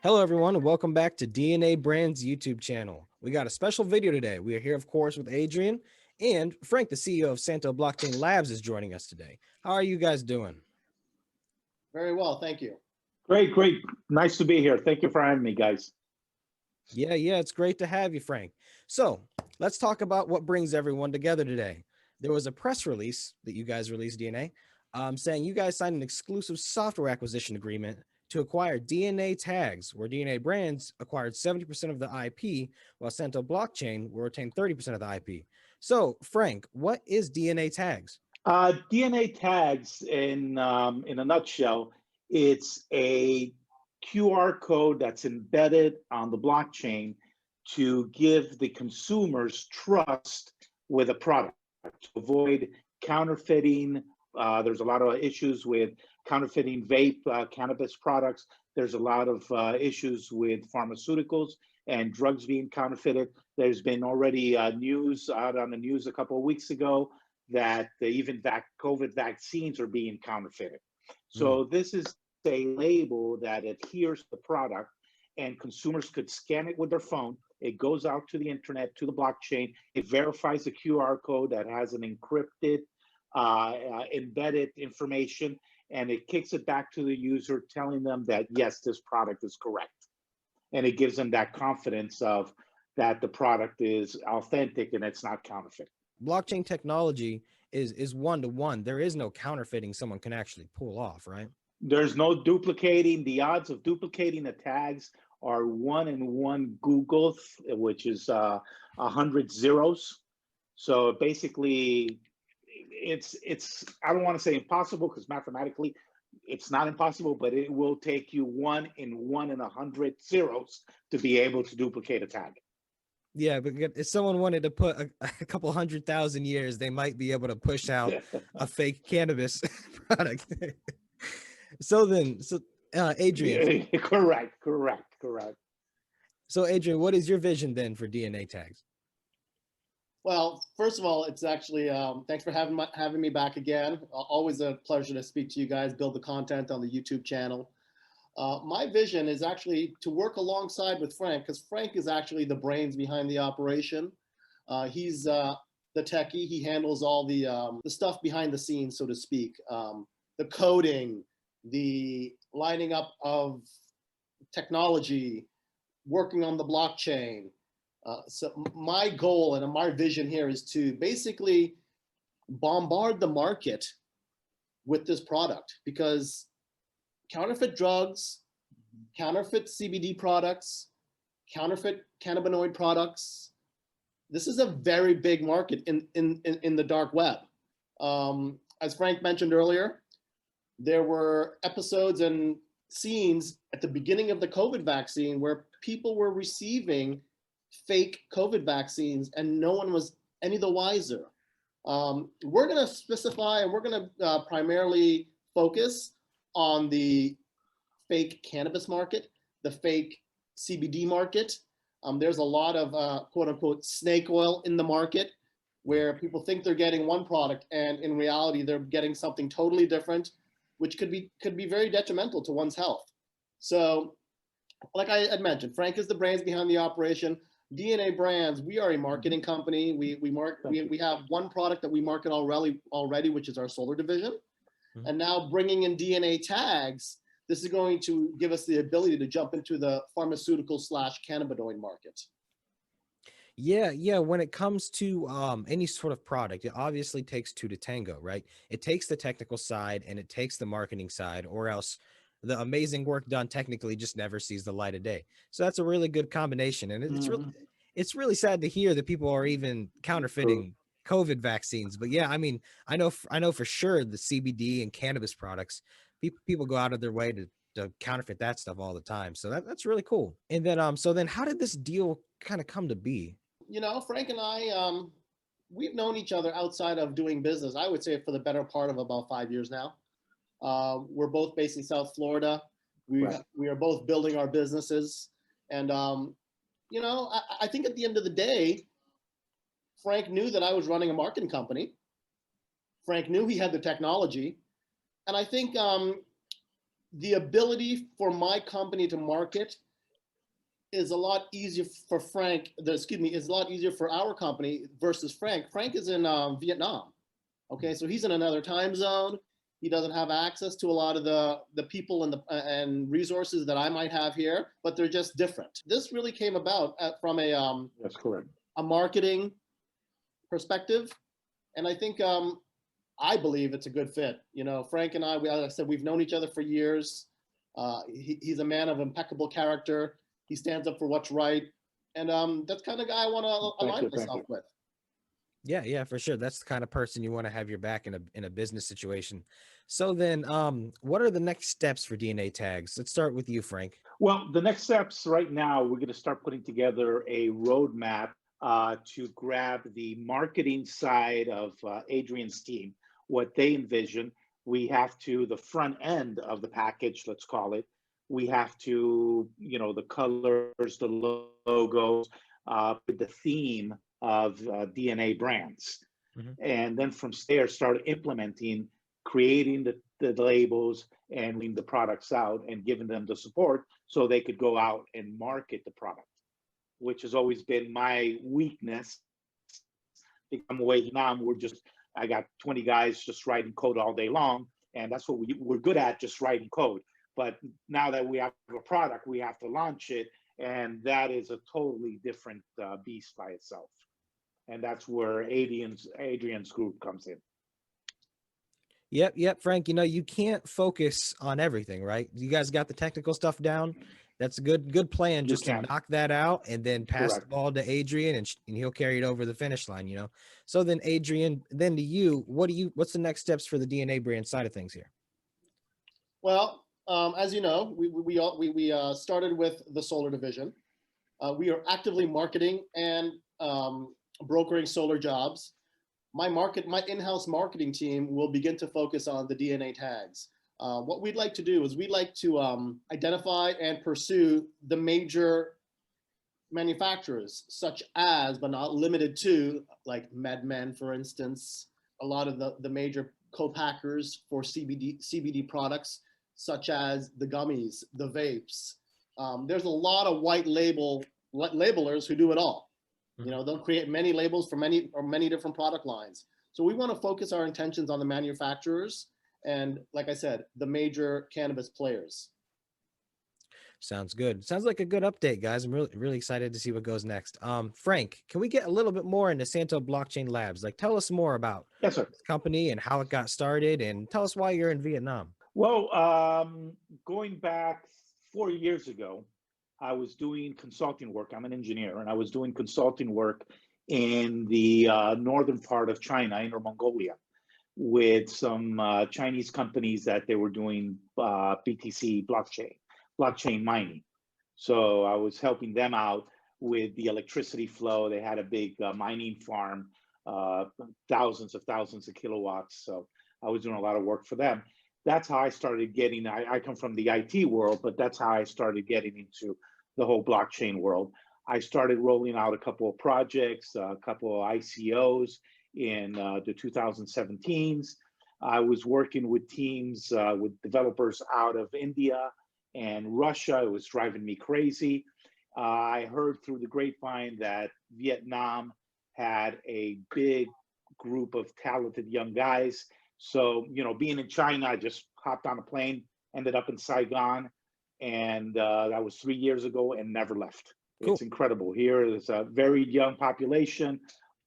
Hello, everyone, and welcome back to DNA Brands YouTube channel. We got a special video today. We are here, of course, with Adrian and Frank, the CEO of Santo Blockchain Labs, is joining us today. How are you guys doing? Very well, thank you. Great, great. Nice to be here. Thank you for having me, guys. Yeah, it's great to have you, Frank. So let's talk about what brings everyone together today. There was a press release that you guys released, DNA, saying you guys signed an exclusive software acquisition agreement to acquire DNATags, where DNA Brands acquired 70% of the IP, while Santo Blockchain will retain 30% of the IP. So, Frank, what is DNATags? DNATags, in a nutshell, it's a QR code that's embedded on the blockchain to give the consumers trust with a product, to avoid counterfeiting. There's a lot of issues with counterfeiting vape cannabis products. There's a lot of issues with pharmaceuticals and drugs being counterfeited. There's been already news out on the news a couple of weeks ago that even COVID vaccines are being counterfeited. So this is a label that adheres to the product, and consumers could scan it with their phone. It goes out to the internet, to the blockchain. It verifies the QR code that has an encrypted, embedded information, and it kicks it back to the user, telling them that, yes, this product is correct. And it gives them that confidence of that the product is authentic and it's not counterfeit. Blockchain technology is one-to-one. There is no counterfeiting someone can actually pull off, right? There's no duplicating. The odds of duplicating the tags are 1 in 1 Google, which is 100 zeros. So basically, it's I don't want to say impossible, because mathematically it's not impossible, but it will take you 1 in 100 zeros to be able to duplicate a tag. Yeah, but if someone wanted to put a couple 100,000 years, they might be able to push out a fake cannabis product. So Adrian. Correct. So Adrian, what is your vision then for DNATags? Well, first of all, it's actually, thanks for having me back again. Always a pleasure to speak to you guys, build the content on the YouTube channel. My vision is actually to work alongside with Frank, because Frank is actually the brains behind the operation. He's the techie. He handles all the stuff behind the scenes, so to speak. The coding, the lining up of technology, working on the blockchain. So my goal and my vision here is to basically bombard the market with this product, because counterfeit drugs, counterfeit CBD products, counterfeit cannabinoid products, this is a very big market in the dark web. As Frank mentioned earlier, there were episodes and scenes at the beginning of the COVID vaccine where people were receiving fake COVID vaccines and no one was any the wiser. We're going to specify, and we're going to primarily focus on the fake cannabis market, the fake CBD market. There's a lot of quote unquote snake oil in the market, where people think they're getting one product and in reality they're getting something totally different, which could be very detrimental to one's health. So like I had mentioned, Frank is the brains behind the operation. DNA Brands, we are a marketing company. We have one product that we market already, which is our solar division. And now bringing in DNATags, this is going to give us the ability to jump into the pharmaceutical / cannabinoid market. Yeah. When it comes to any sort of product, it obviously takes two to tango, right? It takes the technical side and it takes the marketing side, or else the amazing work done technically just never sees the light of day. So that's a really good combination. And it's really sad to hear that people are even counterfeiting COVID vaccines. But yeah, I mean, I know for sure the CBD and cannabis products, people go out of their way to counterfeit that stuff all the time. So that's really cool. And then so then how did this deal kind of come to be? You know, Frank and I, we've known each other outside of doing business, I would say, for the better part of about 5 years now. We're both based in South Florida. We are both building our businesses. And, you know, I think at the end of the day, Frank knew that I was running a marketing company. Frank knew he had the technology. And I think the ability for my company to market is a lot easier for Frank, is a lot easier for our company versus Frank. Frank is in Vietnam. Okay, so he's in another time zone. He doesn't have access to a lot of the people and resources that I might have here, but they're just different. This really came about from That's correct. a marketing perspective, and I think I believe it's a good fit. You know, Frank and I, like I said, we've known each other for years. He's a man of impeccable character. He stands up for what's right, and that's the kind of guy I want to align myself with. Yeah, yeah, for sure. That's the kind of person you want to have your back in a business situation. So then, what are the next steps for DNA tags? Let's start with you, Frank. Well, the next steps right now, we're going to start putting together a roadmap to grab the marketing side of Adrian's team, what they envision. We have to, the front end of the package, let's call it, we have to, you know, the colors, the logos, the theme of DNA brands. And then from there, start implementing, creating the labels and leaving the products out and giving them the support so they could go out and market the product, which has always been my weakness. I'm away now, I got 20 guys just writing code all day long, and that's what we're good at, just writing code. But now that we have a product, we have to launch it, and that is a totally different beast by itself. And that's where Adrian's group comes in. Yep, Frank. You know, you can't focus on everything, right? You guys got the technical stuff down. That's a good plan, just to knock that out and then pass the ball to Adrian, and he'll carry it over the finish line. You know. So then, Adrian, then to you, what's the next steps for the DNA brand side of things here? Well, as you know, we started with the solar division. We are actively marketing and brokering solar jobs. My in-house marketing team will begin to focus on the DNA tags. What we'd like to do is we'd like to identify and pursue the major manufacturers, such as, but not limited to, like MedMen, for instance, a lot of the major co-packers for CBD products, such as the gummies, the vapes. There's a lot of white labelers who do it all. You know, they'll create many labels for many different product lines. So we want to focus our intentions on the manufacturers and, like I said, the major cannabis players. Sounds good. Sounds like a good update, guys. I'm really excited to see what goes next. Frank, can we get a little bit more into Santo Blockchain Labs? Like, tell us more about the company and how it got started, and tell us why you're in Vietnam. Well, going back 4 years ago, I was doing consulting work. I'm an engineer, and I was doing consulting work in the northern part of China, Inner Mongolia, with some Chinese companies that they were doing BTC blockchain mining. So I was helping them out with the electricity flow. They had a big mining farm, thousands of kilowatts. So I was doing a lot of work for them. That's how I started getting, I come from the IT world, but that's how I started getting into the whole blockchain world. I started rolling out a couple of projects, a couple of ICOs in the 2017s. I was working with teams, with developers out of India and Russia. It was driving me crazy. I heard through the grapevine that Vietnam had a big group of talented young guys. So, you know, being in China, I just hopped on a plane, ended up in Saigon, and that was 3 years ago, and never left. Cool. It's incredible. Here there's a very young population,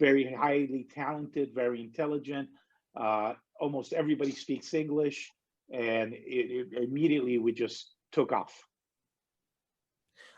very highly talented, very intelligent. Almost everybody speaks English, and immediately we just took off.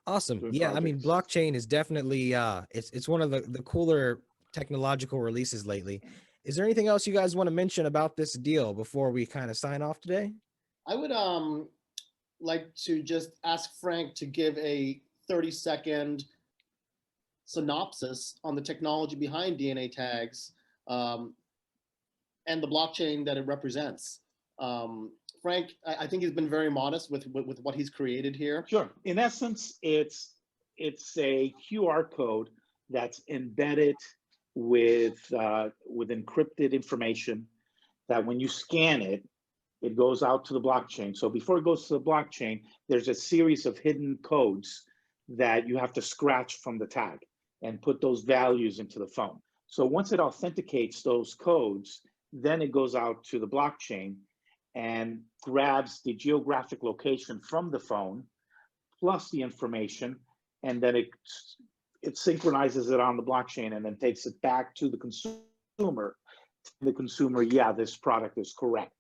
Awesome. Yeah, I mean, blockchain is definitely it's one of the cooler technological releases lately. Is there anything else you guys want to mention about this deal before we kind of sign off today? I would like to just ask Frank to give a 30-second synopsis on the technology behind DNA tags and the blockchain that it represents. Frank, I think he's been very modest with what he's created here. Sure. In essence, it's a QR code that's embedded with encrypted information that when you scan it, it goes out to the blockchain. So before it goes to the blockchain, there's a series of hidden codes that you have to scratch from the tag and put those values into the phone. So once it authenticates those codes, then it goes out to the blockchain and grabs the geographic location from the phone plus the information, and then it synchronizes it on the blockchain and then takes it back to the consumer. The consumer, yeah, this product is correct.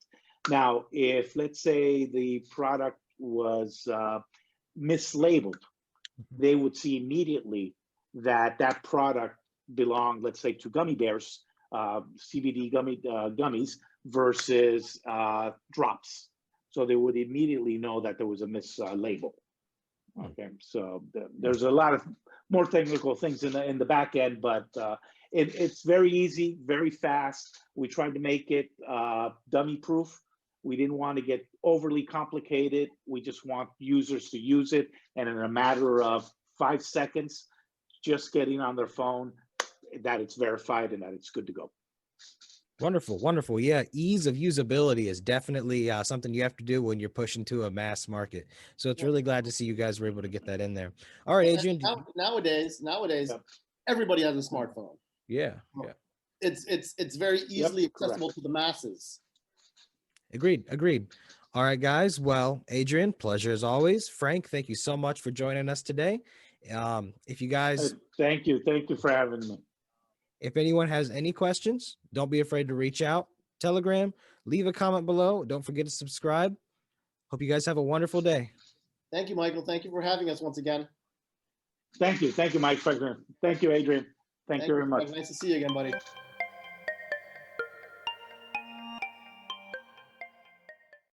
Now, if let's say the product was mislabeled, they would see immediately that that product belonged, let's say, to gummy bears, CBD gummies versus drops. So they would immediately know that there was a mislabel. Okay, so there's a lot of more technical things in the back end, but it's very easy, very fast. We tried to make it dummy proof. We didn't want to get overly complicated. We just want users to use it, and in a matter of 5 seconds, just getting on their phone, that it's verified and that it's good to go. Wonderful, wonderful. Yeah, ease of usability is definitely something you have to do when you're pushing to a mass market. So it's really glad to see you guys were able to get that in there. All right, Adrian. Nowadays, Yep. everybody has a smartphone. Yeah. It's very easily accessible correct. to the masses. Agreed. All right, guys. Well, Adrian, pleasure as always. Frank, thank you so much for joining us today. If you guys, Thank you for having me. if anyone has any questions, don't be afraid to reach out. Telegram, leave a comment below. Don't forget to subscribe. Hope you guys have a wonderful day. Thank you, Michael. Thank you for having us once again. Thank you, Mike. Thank you, Adrian. Thank you very much. Nice to see you again, buddy.